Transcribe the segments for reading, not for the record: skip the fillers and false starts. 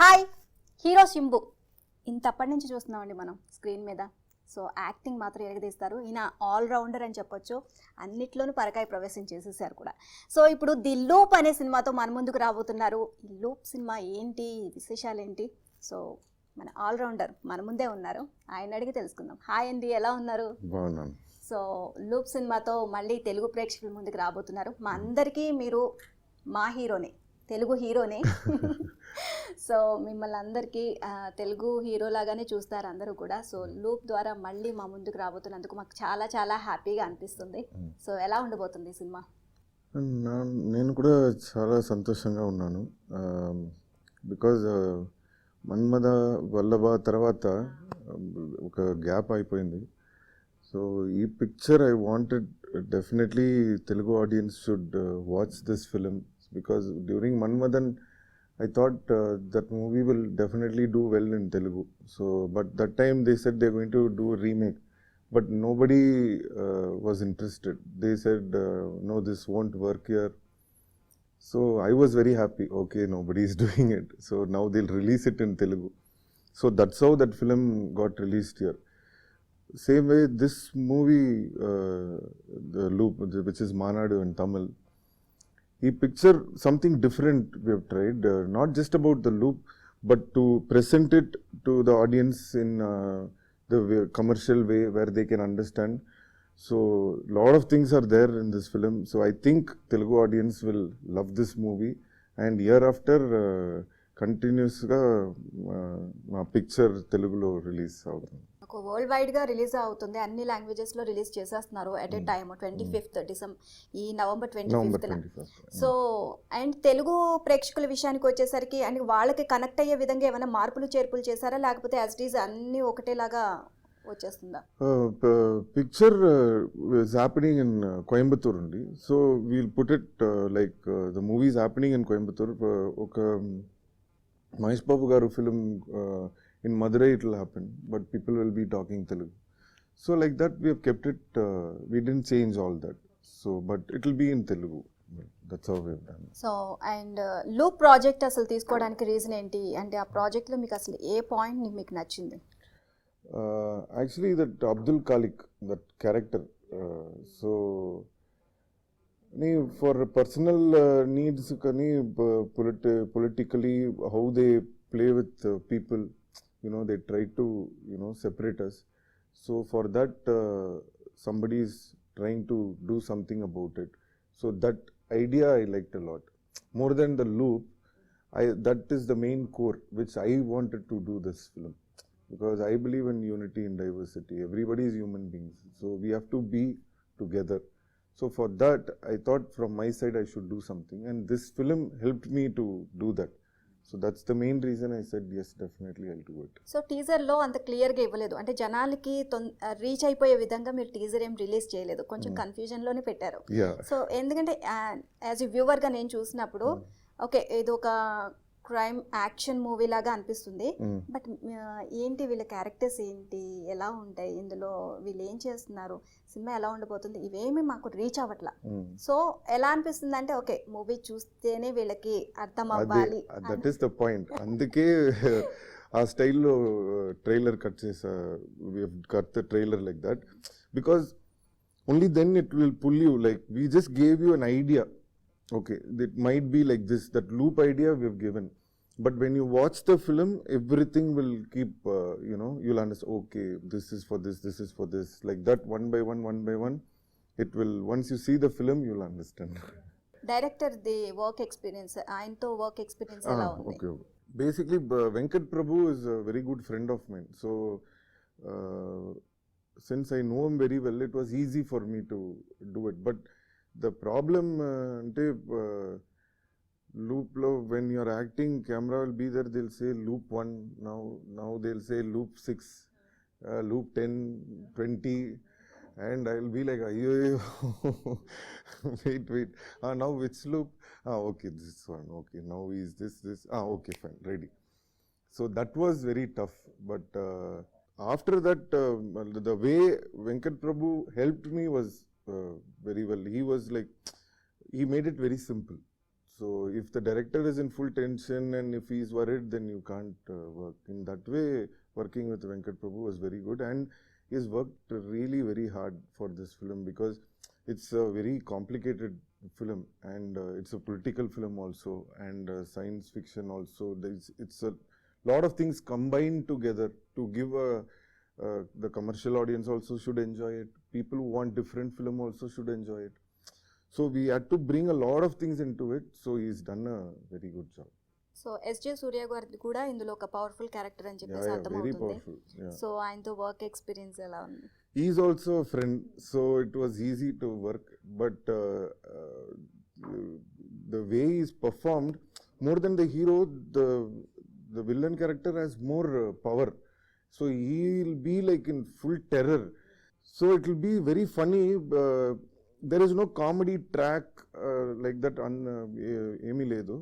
Hi hero Simbu ఇంతప్పటి నుంచి చూస్తున్నామండి మనం స్క్రీన్ మీద. సో యాక్టింగ్ మాత్రం ఎరగదీస్తారు. ఈయన ఆల్రౌండర్ అని చెప్పొచ్చు. అన్నిట్లోనూ పరకాయ ప్రవేశం చేసేసారు కూడా. సో ఇప్పుడు ది లూప్ అనే సినిమాతో మన ముందుకు రాబోతున్నారు. ఈ లూప్ సినిమా ఏంటి, విశేషాలు ఏంటి? సో మన ఆల్రౌండర్ మన ముందే ఉన్నారు, ఆయన అడిగి తెలుసుకుందాం. హాయ్ అండి, ఎలా ఉన్నారు? బాగున్నాను. సో లూప్ సినిమాతో మళ్ళీ తెలుగు ప్రేక్షకుల ముందుకు రాబోతున్నారు. మా అందరికీ మీరు మా హీరోనే, తెలుగు హీరోనే. సో మిమ్మల్ని అందరికీ తెలుగు హీరో లాగానే చూస్తారు అందరూ కూడా. సో లూప్ ద్వారా మళ్ళీ మా ముందుకు రాబోతున్నందుకు మాకు చాలా చాలా హ్యాపీగా అనిపిస్తుంది. సో ఎలా ఉండబోతుంది ఈ సినిమా? నేను కూడా చాలా సంతోషంగా ఉన్నాను. బికాజ్ మన్మథ వల్లభ తర్వాత ఒక గ్యాప్ అయిపోయింది. సో ఈ picture I wanted definitely Telugu audience should watch this film because during Manmadhan I thought that movie will definitely do well in Telugu. So but that time they said they're going to do a remake, but nobody was interested. They said no, this won't work here. So I was very happy, okay, nobody is doing it, so now they'll release it in Telugu. So that's how that film got released here. Same way this movie, The Loop, which is Manadu in Tamil, he picture something different we have tried, not just about the loop, but to present it to the audience in the commercial way where they can understand. So lot of things are there in this film. So I think Telugu audience will love this movie, and year after continuous ga picture Telugulo release avutundi. ఒక world వైడ్గా release అవుతుంది, అన్ని లాంగ్వేజెస్లో release చేసేస్తున్నారు at a time. 25th December, ఈ November 25th. So and Telugu ప్రేక్షకుల విషయానికి వచ్చేసరికి అండ్ వాళ్ళకి కనెక్ట్ అయ్యే విధంగా ఏమైనా మార్పులు చేర్పులు చేశారా, లేకపోతే యాజ్ ఇట్ ఈజ్ అన్నీ ఒకటేలాగా వచ్చేస్తుందా? Picture is happening in Coimbatore అండి. So we'll put it like the movies happening in Coimbatore. ఒక మహేష్ బాబు గారు film in Madurai it will happen, but people will be talking Telugu. So like that we have kept it, we didn't change all that. So but it will be in Telugu. That's how we have done. So and loop project అసలు తీసుకోవడానికి reason ఏంటి? అంటే ఆ ప్రాజెక్ట్లో మీకు అసలు ఏ point మీకు నచ్చింది? Actually that Abdul Khalik, that character, so for personal needs kani politically how they play with people, you know, they try to, you know, separate us. So for that somebody is trying to do something about it. So that idea I liked a lot more than the loop. That is the main core which I wanted to do this film, because I believe in unity and diversity. Everybody is human beings, so we have to be together. So for that I thought from my side I should do something, and this film helped me to do that. So that's the main reason I said yes, definitely I'll do it. So టీజర్లో అంత క్లియర్గా ఇవ్వలేదు, అంటే జనాలకి reach అయిపోయే విధంగా మీరు teaser ఏం రిలీజ్ చేయలేదు, కొంచెం కన్ఫ్యూజన్లోనే పెట్టారు. సో ఎందుకంటే యాజ్ ఎ వ్యూవర్గా నేను చూసినప్పుడు ఓకే ఇది ఒక క్రైమ్ యాక్షన్ మూవీ లాగా అనిపిస్తుంది, బట్ ఏంటి వీళ్ళ క్యారెక్టర్స్ ఏంటి, ఎలా ఉంటాయి ఇందులో, వీళ్ళు ఏం చేస్తున్నారు, సినిమా ఎలా ఉండబోతుంది, ఇవేమి మాకు రీచ్ అవ్వట్లా. సో ఎలా అనిపిస్తుంది అంటే ఓకే మూవీ చూస్తేనే వీళ్ళకి అర్థం అవ్వాలి. That is the point. అందుకే ఆ స్టైల్లో ట్రైలర్ కట్ చేసా, cut the trailer like that, because only then it will pull you. Like we just gave you an idea. Okay, it might be like this, that loop idea we have given, but when you watch the film everything will keep you know, you'll understand, okay, this is for this, this is for this, like that, one by one it will, once you see the film you'll understand. Director the work experience, ఆయనతో work experience ఎలా ఉంది? Okay, basically Venkat Prabhu is a very good friend of mine, so since I know him very well it was easy for me to do it. But the problem ante loop lo, when you are acting camera will be there, they'll say loop 1, now they'll say loop 6, loop 10, 20, and I'll be like ayyo wait now which loop, okay this one, okay now is this okay fine ready. So that was very tough, but after that the way Venkat Prabhu helped me was very well. He was like, he made it very simple. So if the director is in full tension and if he's worried, then you can't work. In that way, working with Venkat Prabhu was very good, and he's worked really very hard for this film because it's a very complicated film, and it's a political film also, and science fiction also. It's a lot of things combined together to give the commercial audience also should enjoy it. People who want different film also should enjoy it. So we had to bring a lot of things into it. So he's done a very good job. So SJ Surya గారిది కూడా ఇందులో ఒక powerful character అని చెప్పేసి very అర్థమవుతుంది. powerful. Yeah. So ఆయనతో work experience ఎలా ఉంది? He's also a friend, so it was easy to work. But the way he's performed, more than the hero, the villain character has more power. So he'll be like in full terror. So it will be very funny. There is no comedy track like that on Emi Ledu.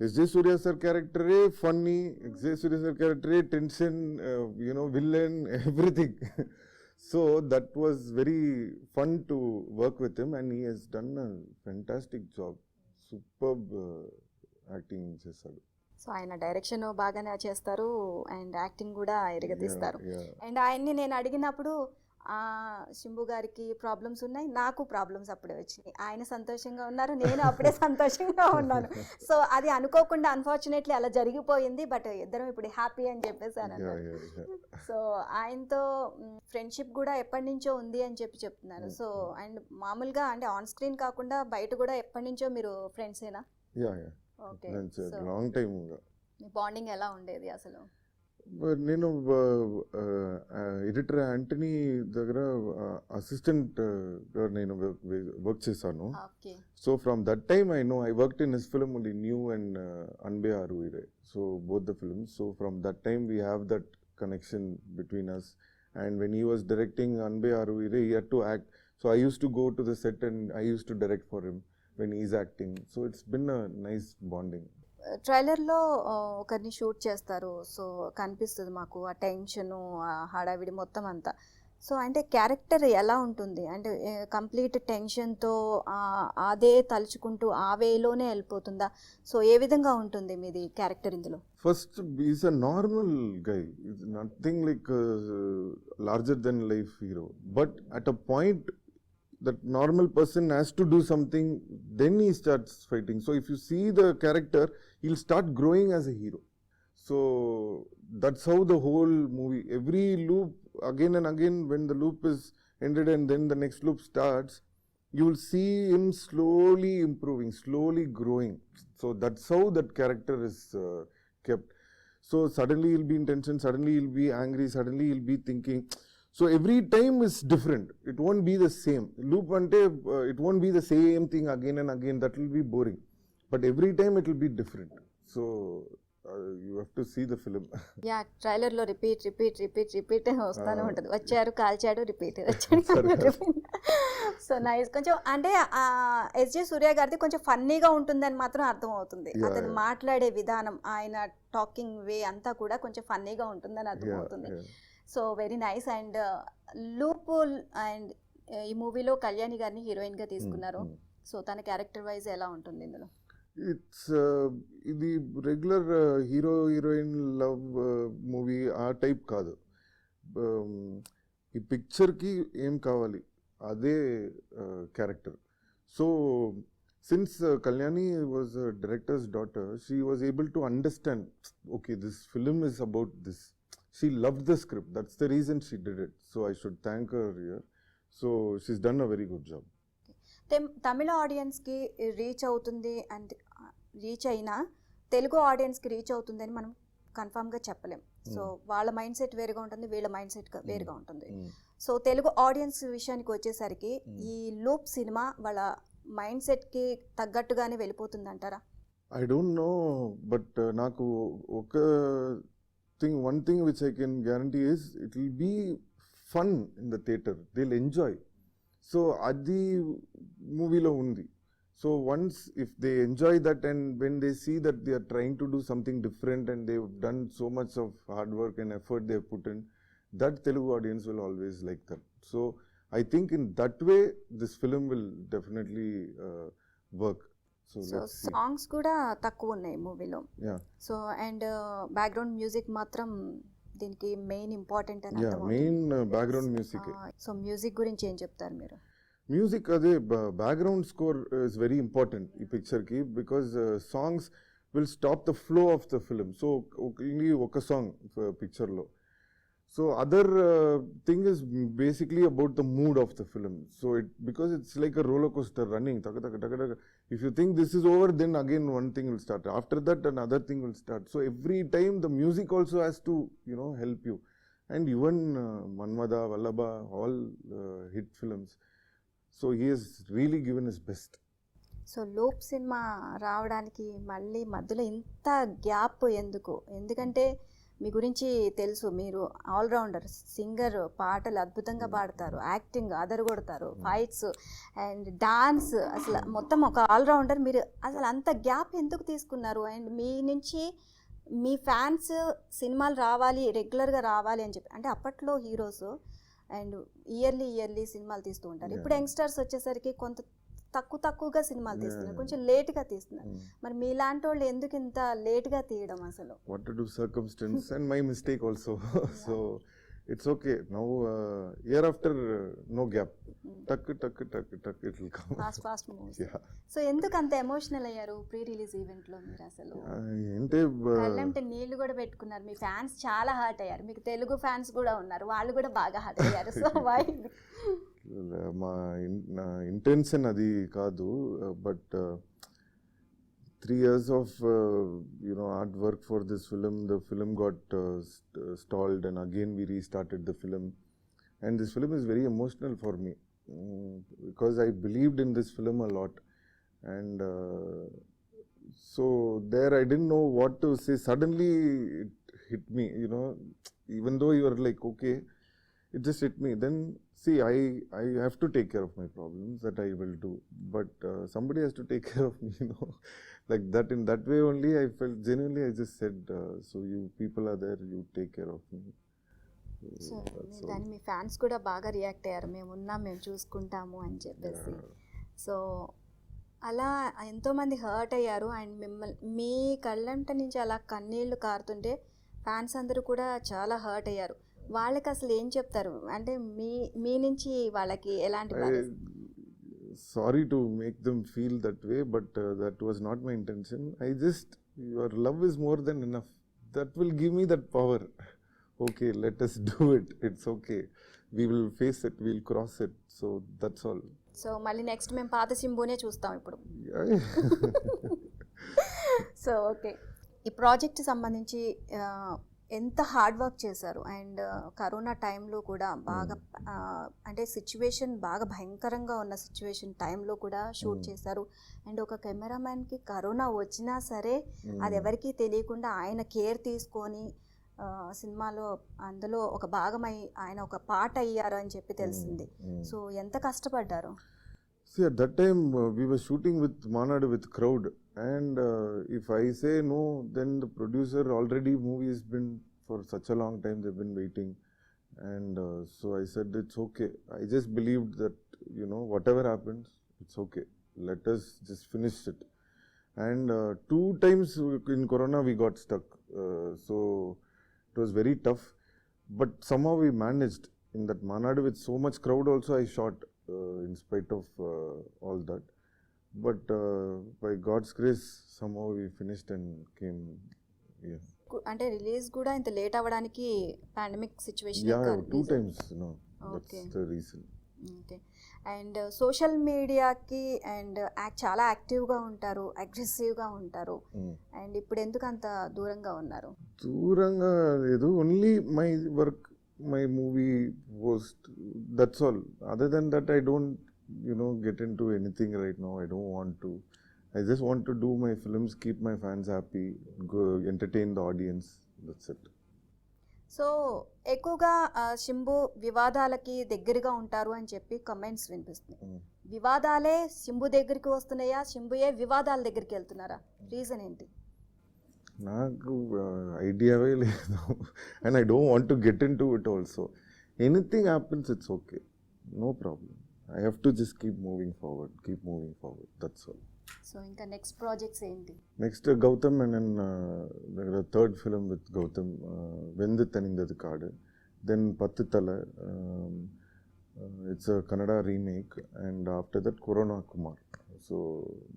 S.J. Surya sir character funny, S.J. Surya sir character tension, villain, everything. So that was very fun to work with him, and he has done a fantastic job. Superb acting చేశాడు. So ఆయన direction బాగానే చేస్తారు and acting కూడా ఎరగదీస్తారు. Yeah. And ఆయన్ని నేను అడిగినప్పుడు శంభు గారికి problems ఉన్నాయి, నాకు ప్రాబ్లమ్స్ అప్పుడే వచ్చినాయి. ఆయన సంతోషంగా ఉన్నారు, నేను అప్పుడే సంతోషంగా ఉన్నాను. సో అది అనుకోకుండా అన్ఫార్చునేట్లీ అలా జరిగిపోయింది. బట్ ఇద్దరం ఇప్పుడు హ్యాపీ అని చెప్పేసాను. సో ఆయనతో ఫ్రెండ్షిప్ కూడా ఎప్పటి నుంచో ఉంది అని చెప్తున్నారు. సో అండ్ మామూలుగా అంటే ఆన్ స్క్రీన్ కాకుండా బయట కూడా ఎప్పటి నుంచో మీరు ఫ్రెండ్సేనా? ఓకే. Long time. మీ బాండింగ్ ఎలా ఉండేది అసలు? నేను ఎడిటర్ యాంటనీ దగ్గర అసిస్టెంట్ నేను వర్క్ చేశాను. So from that time I know I worked in his film only New and Anbe Aaruyire. So both the films. So from that time we have that connection between us. And when he was directing Anbe Aruire, he had to act. So I used to go to the set and I used to direct for him when he's acting. So it's been a nice bonding. ట్రైలర్లో ఒకరిని shoot చేస్తారు. So కనిపిస్తుంది మాకు ఆ tension, ఆ హడావిడి మొత్తం అంతా. సో అంటే క్యారెక్టర్ ఎలా ఉంటుంది అంటే కంప్లీట్ టెన్షన్తో అదే తలుచుకుంటూ ఆ వేలోనే వెళ్ళిపోతుందా? సో ఏ విధంగా ఉంటుంది మీది క్యారెక్టర్ ఇందులో? First, he's a normal guy. He's nothing like a larger than life hero. But at a point, that normal person has to do something, then he starts fighting. So if you see the character, he'll start growing as a hero. So that's how the whole movie, every loop, again and again, when the loop is ended and then the next loop starts, you will see him slowly improving, slowly growing. So that's how that character is kept. So suddenly he'll be in tension, suddenly he'll be angry, suddenly he'll be thinking. So every time is different. It won't be the same. Loop ante it won't be the same thing again and again. That will be boring. But every time it will be different. So you have to see the film. Yeah, ట్రైలర్లో repeat వస్తానే ఉంటుంది. వచ్చారు, కాల్చాడు, repeat, వచ్చాడు. So nice. కొంచెం అంటే SJ Surya గారిది కొంచెం ఫన్నీగా ఉంటుందని మాత్రం అర్థం అవుతుంది. అతను మాట్లాడే విధానం, ఆయన టాకింగ్ వే అంతా కూడా కొంచెం ఫన్నీగా ఉంటుందని అర్థం అవుతుంది. So very nice. And loop and ఈ మూవీలో కళ్యాణి గారిని హీరోయిన్గా తీసుకున్నారు. సో తన క్యారెక్టర్ వైజ్ ఎలా ఉంటుంది ఇందులో? ఇట్స్ ఇది regular hero heroine love movie ఆ టైప్ కాదు. ఈ పిక్చర్కి ఏం కావాలి అదే character. So since Kalyani was directors daughter, she was able to understand, okay this film is about this. She loved the script. That's the reason she did it. So I should thank her here. So she's done a very good job. తమిళ ఆడియన్స్కి reach అవుతుంది and reach అయినా తెలుగు ఆడియన్స్కి reach అవుతుంది అని మనం కన్ఫామ్గా చెప్పలేం. So వాళ్ళ మైండ్ సెట్ వేరుగా ఉంటుంది, వీళ్ళ మైండ్ సెట్ వేరుగా ఉంటుంది. సో తెలుగు ఆడియన్స్ విషయానికి వచ్చేసరికి ఈ లూప్ సినిమా వాళ్ళ మైండ్ సెట్కి తగ్గట్టుగానే వెళ్ళిపోతుంది అంటారా? I don't know, but నాకు ఒక one thing which I can guarantee is it will be fun in the theater. They'll enjoy. So adi movie lo undi. So once if they enjoy that and when they see that they are trying to do something different and they've done so much of hard work and effort they've put in, that Telugu audience will always like that. So I think in that way this film will definitely work. So so let's see. Songs కూడా తక్కువ ఉన్నాయి మూవీలో. Yeah so and background music మాత్రం దీనికి main important అని yeah main background music. So music గురించి ఏం చెప్తారు మీరు? మ్యూజిక్ అదే background score is very important ఈ పిక్చర్కి, because songs will stop the flow of the film. So only ఒక సాంగ్ పిక్చర్లో. So other thing is basically about the mood of the film. So because it's like a roller coaster running టక టక టక టక. If you think this is over, then again one thing will start. After that another thing will start. So every time the music also has to help you. And even Manmadha, Vallabha, all hit films. So he has really given his best. So loop cinema రావడానికి మళ్ళీ మధ్యలో ఇంత gap ఎందుకు? ఎందుకంటే మీ గురించి తెలుసు, మీరు allrounder singer, పాటలు అద్భుతంగా పాడతారు, యాక్టింగ్ అదరగొడతారు, ఫైట్స్ అండ్ డాన్స్, అసలు మొత్తం ఒక ఆల్రౌండర్ మీరు. అసలు అంత గ్యాప్ ఎందుకు తీసుకున్నారు? అండ్ మీ నుంచి మీ ఫ్యాన్స్ సినిమాలు రావాలి, రెగ్యులర్గా రావాలి అని చెప్పి, అంటే అప్పట్లో హీరోస్ అండ్ ఇయర్లీ సినిమాలు తీస్తూ ఉంటారు. ఇప్పుడు యంగ్స్టర్స్ వచ్చేసరికి కొంత తక్కువగా సినిమాలు తీస్తున్నారు, కొంచెం లేట్గా తీస్తున్నారు. మరి మీలాంటి వాళ్ళు ఎందుకు ఇంత లేట్గా తీయడం అసలు? What to do, circumstance and my mistake also. So it's okay now. Year after no gap. Tuck it will come. Fast moves. Yeah. So ఎందుకు అంత ఎమోషనల్ అయ్యారు ప్రీ రిలీజ్ ఈవెంట్లో మీరు అసలు? అంటే కళ్ళంటే నీళ్లు కూడా పెట్టుకున్నారు. మీ ఫ్యాన్స్ చాలా హర్ట్ అయ్యారు. మీకు తెలుగు ఫ్యాన్స్ కూడా ఉన్నారు, వాళ్ళు కూడా బాగా హర్ట్ అయ్యారు. So why? నా ఇంటెన్షన్ అది కాదు, but 3 years of hard work for this film. The film got stalled, and again we restarted the film. And this film is very emotional for me, because I believed in this film a lot. And so there I didn't know what to say. Suddenly it hit me, even though you are like, okay, it just hit me. Then see, I have to take care of my problems, that I will do, but somebody has to take care of me, like that. In that way only I felt genuinely. I just said, so you people are there, you take care of me. So దాన్ని మీ fans కూడా బాగా react అయ్యారు, మేము ఉన్నాం, మేము చూసుకుంటాము అని చెప్పేసి. సో అలా ఎంతోమంది హర్ట్ అయ్యారు. అండ్ మీ కళ్ళంట నుంచి అలా కన్నీళ్లు కారుతుంటే ఫ్యాన్స్ అందరూ కూడా చాలా హర్ట్ అయ్యారు. వాళ్ళకి అసలు ఏం చెప్తారు? అంటే మీ నుంచి వాళ్ళకి ఎలాంటి Sorry to make them feel that way, but that was not my intention. Your love is more than enough. That will give me that power. Okay, let us do it. It's okay. We will face it. We'll cross it. So that's all. So మళ్ళీ next మేము పాత సింబునే చూస్తాం ఇప్పుడు. So okay, ఈ project సంబంధించి ఎంత hard work చేశారు? And corona టైంలో కూడా బాగా అంటే సిచ్యువేషన్ బాగా భయంకరంగా ఉన్న సిచ్యువేషన్ టైంలో కూడా షూట్ చేశారు. అండ్ ఒక కెమెరామ్యాన్కి కరోనా వచ్చినా సరే అది ఎవరికీ తెలియకుండా ఆయన కేర్ తీసుకొని సినిమాలో అందులో ఒక భాగమై ఆయన ఒక పార్ట్ అయ్యారు అని చెప్పి తెలిసింది. సో ఎంత కష్టపడ్డారు? See, at that time we were shooting with Manadu with crowd, and if I say no, then the producer already movie has been for such a long time, they've been waiting, and so I said it's okay. I just believed that whatever happens, it's okay. Let us just finish it. And 2 times in Corona we got stuck, so it was very tough, but somehow we managed. In that Manadu with so much crowd also I shot. In spite of all that, but by God's grace somehow we finished and came here. అంటే release కూడా ఇంత late అవ్వడానికి pandemic situation? Yeah, 2 times. That's the reason. Okay. And social మీడియాకి and చాలా యాక్టివ్గా ఉంటారు, అగ్రెసివ్గా ఉంటారు. అండ్ ఇప్పుడు ఎందుకు అంత దూరంగా ఉన్నారు? దూరంగా లేదు, only my work, my movie post, that's all. Other than that I don't get into anything right now. I don't want to. I just want to do my films, keep my fans happy, go entertain the audience. That's it. So ఎక్కువగా శంభు వివాదాలకి దగ్గరగా ఉంటారు అని చెప్పి comments వినిపిస్తున్నాయి. వివాదాలే శంభు దగ్గరికి వస్తున్నాయా, శంభుయే వివాదాల దగ్గరికి వెళ్తున్నారా? రీజన్ ఏంటి? నాకు ఐడియావే లేదు, and I don't want to get into it also. Anything happens, it's okay, no problem. I have to just keep moving forward, that's all. So ఇంకా నెక్స్ట్ ప్రాజెక్ట్స్ ఏంటి? Next Gautham and third film with Gautham, Vendhu Thanindhathu Kaadu. Then Pathu Thala, it's a Kannada remake. And after that Corona Kumar. So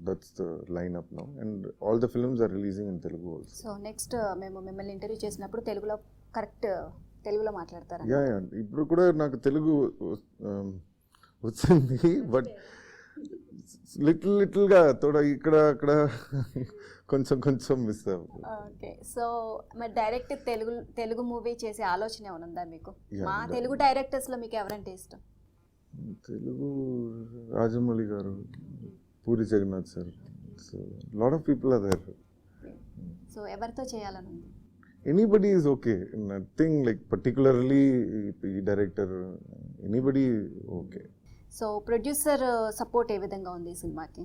that's the line up now and all the films are releasing in Telugu also. So next మేము మిమ్మల్ని interview చేసినప్పుడు తెలుగులో correct తెలుగులో మాట్లాడతారా? Yeah ఇప్పుడు కూడా నాకు తెలుగు వచ్చింది, బట్ లిటిల్గా తోడ ఇక్కడ అక్కడ కొంచెం మిస్ అవ్వదు. ఓకే. సో మరి డైరెక్ట్ తెలుగు మూవీ చేసే ఆలోచన ఏమైనా ఉందా మీకు? Yeah, మా తెలుగు డైరెక్టర్స్లో మీకు ఎవరంటే ఇష్టం? Telugu Rajamouli garu, Puri Jagannadh sir. So lot of people are there. So ఎవరితో చేయాలని ఉంది? Anybody is okay, nothing like particularly ఈ director, anybody okay. So producer support ఏ విధంగా ఉంది ఈ సినిమాకి?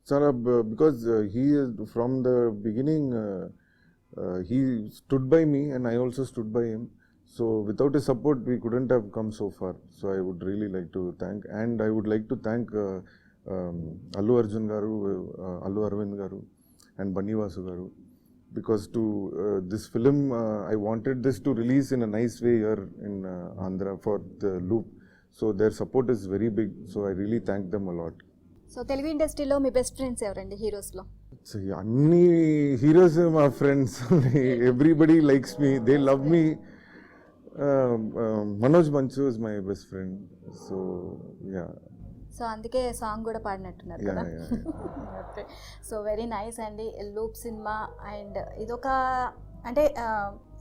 చాలా, because he from the beginning he stood by me and I also stood by him. So without his support we couldn't have come so far. So I would really like to thank, and I would like to thank Allu Arjun garu, Allu Arvind garu and Banni Vasu garu, because to this film I wanted this to release in a nice way here in Andhra for the Loop. So their support is very big, so I really thank them a lot. So Telugu ఇండస్ట్రీలో మీ best friends ఎవరండి హీరోస్లో? అన్ని heroes మా friends, everybody likes me, they love me. Manoj Manchu is my best friend. So yeah, so అందుకే song కూడా పాడినట్టున్నారు కదా. ఓకే. సో వెరీ నైస్ అండి. లూప్ సినిమా అండ్ ఇదొక అంటే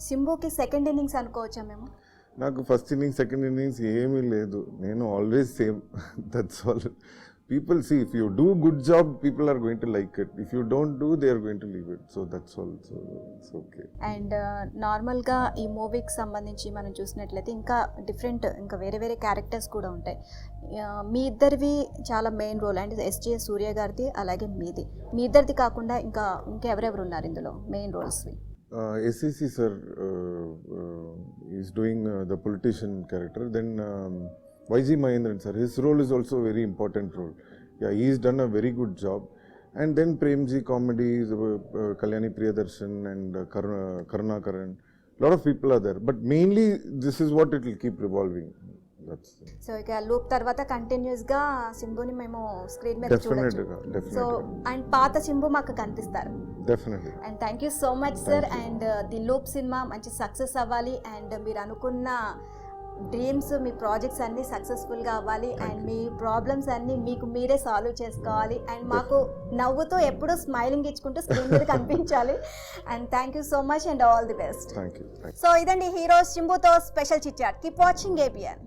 సింబుకి సెకండ్ ఇన్నింగ్స్ అనుకోవచ్చా మేము? నాకు ఫస్ట్ ఇన్నింగ్స్ సెకండ్ ఇన్నింగ్స్ ఏమీ లేదు, నేను always same, that's all. People see, if you do good job, people are going to like it. If you don't do, they are going to leave it. So that's all. So it's okay. And నార్మల్గా ఈ మూవీకి సంబంధించి మనం చూసినట్లయితే ఇంకా different, ఇంకా వేరే వేరే క్యారెక్టర్స్ కూడా ఉంటాయి. మీ ఇద్దరివి చాలా main role and SJ Surya గారిది, అలాగే మీది. మీ ఇద్దరిది కాకుండా ఇంకెవరెవరు ఉన్నారు ఇందులో main రోల్స్వి? SAC sir is doing the politician character. Then YG Mahendran sir, his role is also a very important role. Yeah, he's done a very good job. And then Premji comedy, Kalyani Priyadarshan and Karunakaran. Lot of people are there, but mainly this is what it will keep revolving. That's so ఇక loop తర్వాత కంటిన్యూస్గా సింబుని మేము screen మీద చూడొచ్చు. So and పాత సింబు మాకు కనిపిస్తారు. Definitely. And thank you so much sir. And the loop cinema మంచి సక్సెస్ అవ్వాలి అండ్ మీరు అనుకున్న డ్రీమ్స్, మీ ప్రాజెక్ట్స్ అన్నీ సక్సెస్ఫుల్గా అవ్వాలి అండ్ మీ ప్రాబ్లమ్స్ అన్నీ మీకు మీరే సాల్వ్ చేసుకోవాలి అండ్ మాకు నవ్వుతూ ఎప్పుడూ స్మైలింగ్ ఇచ్చుకుంటూ స్క్రీన్ మీద కనిపించాలి. And thank you so much and all the best. Thank you. So ఇదండి హీరో సింబుతో special chit chat. Keep watching ABN.